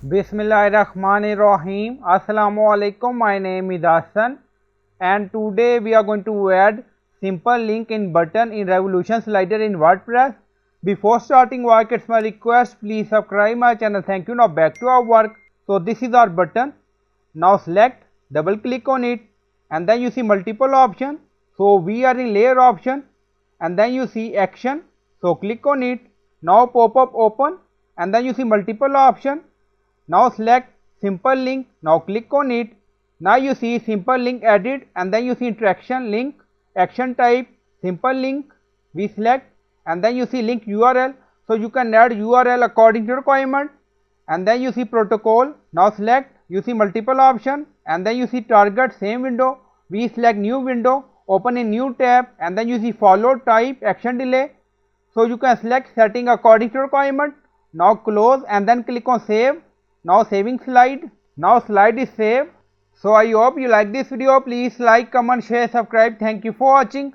Bismillahirrahmanirrahim. Assalamu alaikum. My name is Hassan and today we are going to add simple link in button in revolution slider in WordPress. Before starting work, it's my request, please subscribe my channel. Thank you. Now back to our work. So this is our button. Now select, double click on it and then you see multiple options. So we are in layer option and then you see action. So click on it. Now pop up open and then you see multiple options. Now select simple link, now click on it. Now you see simple link added and then you see interaction link, action type, simple link, we select and then you see link URL. So you can add URL according to requirement and then you see protocol, now select, you see multiple option and then you see target, same window, we select new window, open a new tab and then you see follow type, action delay. So you can select setting according to requirement. Now close and then click on save. Now saving slide. Now slide is saved. So I hope you like this video. Please like, comment, share, subscribe. Thank you for watching.